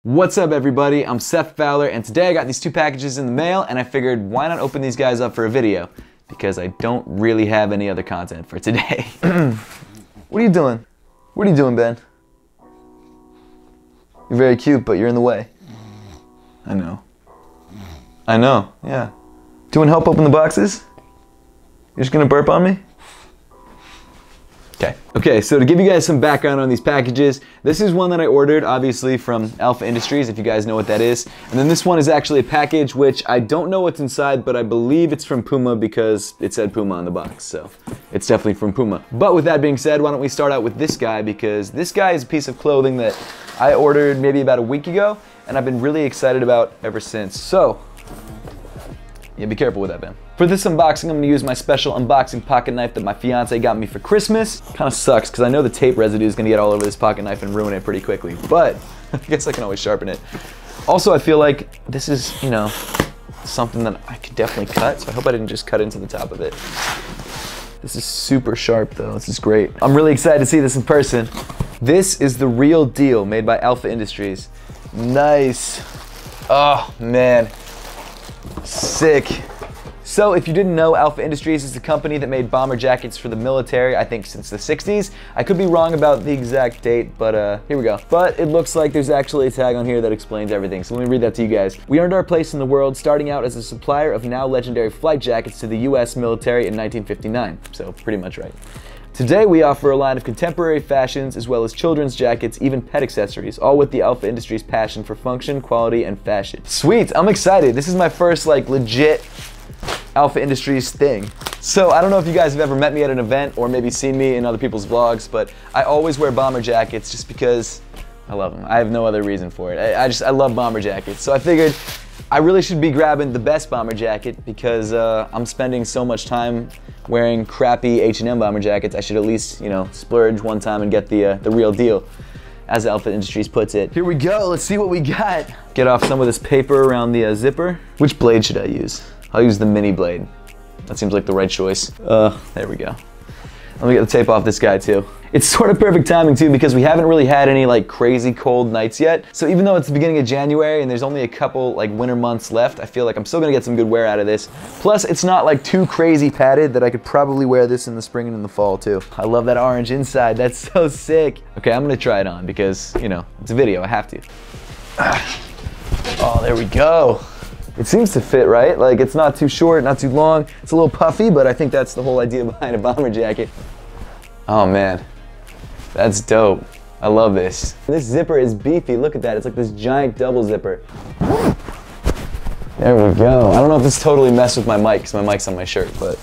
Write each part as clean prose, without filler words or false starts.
What's up everybody, I'm Seth Fowler and today I got these two packages in the mail and I figured why not open these guys up for a video because I don't really have any other content for today. What are you doing? What are you doing, Ben? You're very cute, but you're in the way. I know. I know, yeah. Do you want help open the boxes? You're just gonna burp on me? Okay, so to give you guys some background on these packages, this is one that I ordered, obviously, from Alpha Industries, if you guys know what that is. And then this one is actually a package which I don't know what's inside, but I believe it's from Puma because it said Puma on the box, so it's definitely from Puma. But with that being said, why don't we start out with this guy, because this guy is a piece of clothing that I ordered maybe about a week ago, and I've been really excited about ever since. So, yeah, be careful with that, Ben. For this unboxing, I'm gonna use my special unboxing pocket knife that my fiance got me for Christmas. Kinda sucks, because I know the tape residue is gonna get all over this pocket knife and ruin it pretty quickly, but I guess I can always sharpen it. Also, I feel like this is, you know, something that I could definitely cut, so I hope I didn't just cut into the top of it. This is super sharp though, this is great. I'm really excited to see this in person. This is the real deal, made by Alpha Industries. Nice. Oh, man. Sick. So if you didn't know, Alpha Industries is the company that made bomber jackets for the military, I think since the 60s. I could be wrong about the exact date, but here we go. But it looks like there's actually a tag on here that explains everything, so let me read that to you guys. We earned our place in the world starting out as a supplier of now legendary flight jackets to the US military in 1959, so pretty much right. Today we offer a line of contemporary fashions as well as children's jackets, even pet accessories, all with the Alpha Industries passion for function, quality, and fashion. Sweet, I'm excited. This is my first like legit Alpha Industries thing. So I don't know if you guys have ever met me at an event or maybe seen me in other people's vlogs, but I always wear bomber jackets just because I love them. I have no other reason for it. I love bomber jackets. So I figured I really should be grabbing the best bomber jacket because I'm spending so much time wearing crappy H&M bomber jackets. I should at least, you know, splurge one time and get the real deal, as Alpha Industries puts it. Here we go, let's see what we got. Get off some of this paper around the zipper. Which blade should I use? I'll use the mini blade. That seems like the right choice. There we go. Let me get the tape off this guy too. It's sort of perfect timing too because we haven't really had any like crazy cold nights yet. So even though it's the beginning of January and there's only a couple like winter months left, I feel like I'm still gonna get some good wear out of this. Plus it's not like too crazy padded that I could probably wear this in the spring and in the fall too. I love that orange inside, that's so sick. Okay, I'm gonna try it on because, you know, it's a video, I have to. Oh, there we go. It seems to fit, right? Like it's not too short, not too long. It's a little puffy, but I think that's the whole idea behind a bomber jacket. Oh man, that's dope. I love this. This zipper is beefy, look at that. It's like this giant double zipper. There we go. I don't know if this totally messed with my mic because my mic's on my shirt, but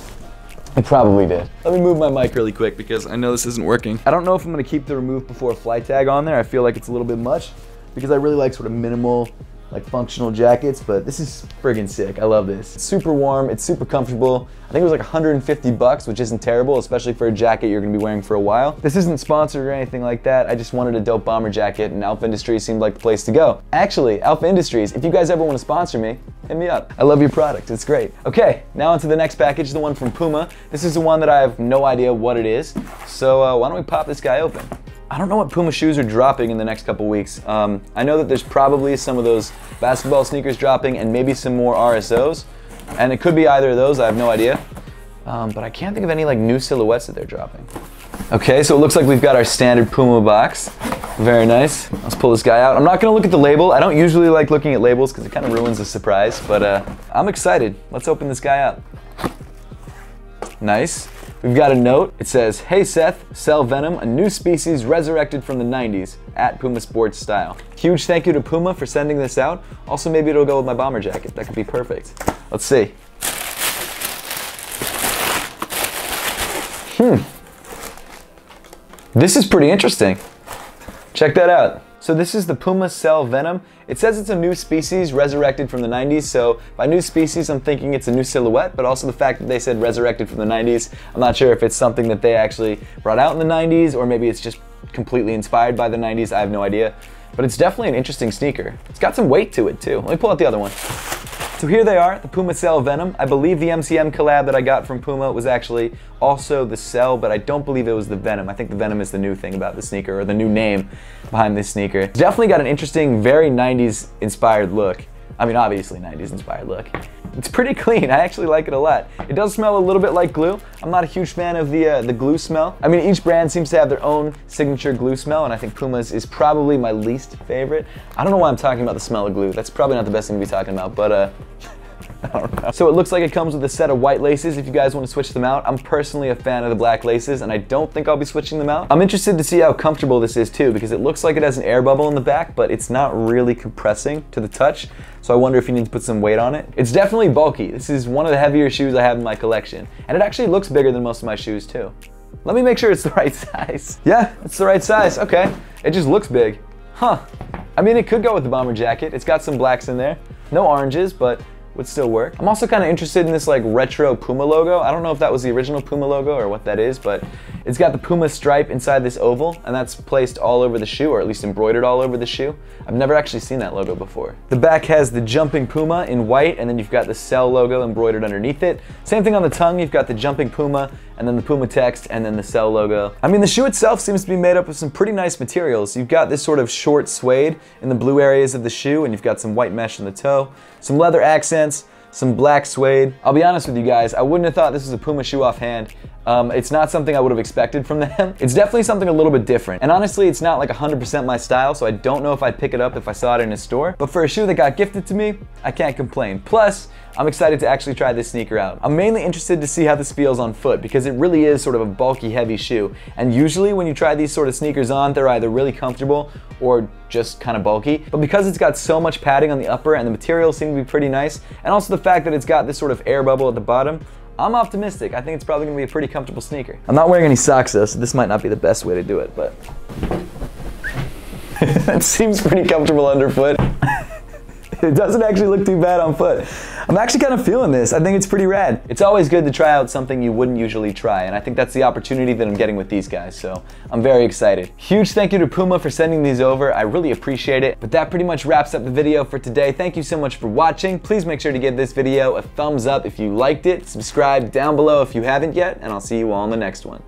it probably did. Let me move my mic really quick because I know this isn't working. I don't know if I'm gonna keep the remove before flight tag on there. I feel like it's a little bit much because I really like sort of minimal, like functional jackets, but this is friggin' sick. I love this. It's super warm, it's super comfortable. I think it was like 150 bucks, which isn't terrible, especially for a jacket you're gonna be wearing for a while. This isn't sponsored or anything like that. I just wanted a dope bomber jacket and Alpha Industries seemed like the place to go. Actually, Alpha Industries, if you guys ever want to sponsor me, hit me up. I love your product, it's great. Okay, now onto the next package, the one from Puma. This is the one that I have no idea what it is. So why don't we pop this guy open? I don't know what Puma shoes are dropping in the next couple weeks. I know that there's probably some of those basketball sneakers dropping and maybe some more RSOs. And it could be either of those, I have no idea. But I can't think of any like new silhouettes that they're dropping. Okay, so it looks like we've got our standard Puma box. Very nice. Let's pull this guy out. I'm not gonna look at the label. I don't usually like looking at labels because it kind of ruins the surprise, but I'm excited. Let's open this guy up. Nice. We've got a note. It says, "Hey Seth, sell Venom, a new species resurrected from the 90s, at Puma Sports Style. Huge thank you to Puma for sending this out. Also, maybe it'll go with my bomber jacket. That could be perfect." Let's see. This is pretty interesting. Check that out. So this is the Puma Cell Venom. It says it's a new species resurrected from the 90s, so by new species I'm thinking it's a new silhouette, but also the fact that they said resurrected from the 90s, I'm not sure if it's something that they actually brought out in the 90s or maybe it's just completely inspired by the 90s, I have no idea. But it's definitely an interesting sneaker. It's got some weight to it too. Let me pull out the other one. So here they are, the Puma Cell Venom. I believe the MCM collab that I got from Puma was actually also the Cell, but I don't believe it was the Venom. I think the Venom is the new thing about the sneaker, or the new name behind this sneaker. It's definitely got an interesting, very 90s inspired look. I mean, obviously 90s inspired look. It's pretty clean. I actually like it a lot. It does smell a little bit like glue. I'm not a huge fan of the glue smell. I mean, each brand seems to have their own signature glue smell, and I think Puma's is probably my least favorite. I don't know why I'm talking about the smell of glue. That's probably not the best thing to be talking about, but I don't know. So it looks like it comes with a set of white laces if you guys want to switch them out. I'm personally a fan of the black laces, and I don't think I'll be switching them out. I'm interested to see how comfortable this is too, because it looks like it has an air bubble in the back, but it's not really compressing to the touch. So I wonder if you need to put some weight on it. It's definitely bulky. This is one of the heavier shoes I have in my collection. And it actually looks bigger than most of my shoes too. Let me make sure it's the right size. Yeah, it's the right size, okay. It just looks big. Huh. I mean, it could go with the bomber jacket. It's got some blacks in there. No oranges, but would still work. I'm also kind of interested in this like retro Puma logo. I don't know if that was the original Puma logo or what that is, but it's got the Puma stripe inside this oval, and that's placed all over the shoe, or at least embroidered all over the shoe. I've never actually seen that logo before. The back has the Jumping Puma in white, and then you've got the Cell logo embroidered underneath it. Same thing on the tongue, you've got the Jumping Puma, and then the Puma text, and then the Cell logo. I mean, the shoe itself seems to be made up of some pretty nice materials. You've got this sort of short suede in the blue areas of the shoe, and you've got some white mesh in the toe, some leather accents, some black suede. I'll be honest with you guys, I wouldn't have thought this was a Puma shoe offhand. It's not something I would have expected from them. It's definitely something a little bit different. And honestly, it's not like 100% my style, so I don't know if I'd pick it up if I saw it in a store. But for a shoe that got gifted to me, I can't complain. Plus, I'm excited to actually try this sneaker out. I'm mainly interested to see how this feels on foot, because it really is sort of a bulky, heavy shoe. And usually when you try these sort of sneakers on, they're either really comfortable or just kind of bulky. But because it's got so much padding on the upper and the materials seem to be pretty nice, and also the fact that it's got this sort of air bubble at the bottom, I'm optimistic. I think it's probably gonna be a pretty comfortable sneaker. I'm not wearing any socks though, so this might not be the best way to do it, but it seems pretty comfortable underfoot. It doesn't actually look too bad on foot. I'm actually kind of feeling this. I think it's pretty rad. It's always good to try out something you wouldn't usually try, and I think that's the opportunity that I'm getting with these guys, so I'm very excited. Huge thank you to Puma for sending these over. I really appreciate it. But that pretty much wraps up the video for today. Thank you so much for watching. Please make sure to give this video a thumbs up if you liked it. Subscribe down below if you haven't yet, and I'll see you all in the next one.